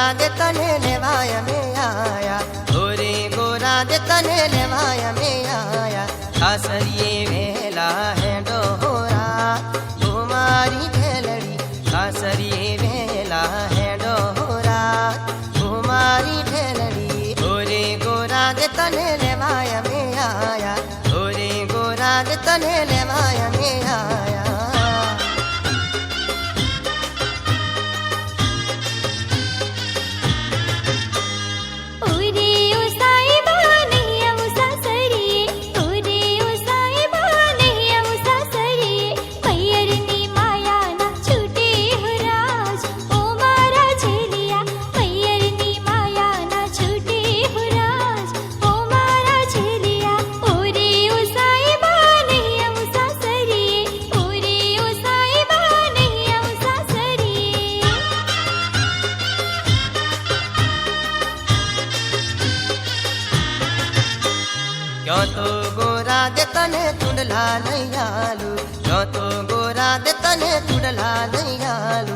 गोरा दे तने लेवाया में आया, गोरे गोरा दे तने लेवाया में आया। खासरिए वेला है डोरा तुम्हारी ढेलड़ी, खासरिए वेला है डोरा तुम्हारी ढेलड़ी। गोरे गोरा दे तने लेवाया में आया, गोरे गोरा दे तने लेवाया में आया। क्यों तो गोरा दे तने तुडला नहीं आलू, क्यों तो गोरा दे तने तुडला नहीं आलू।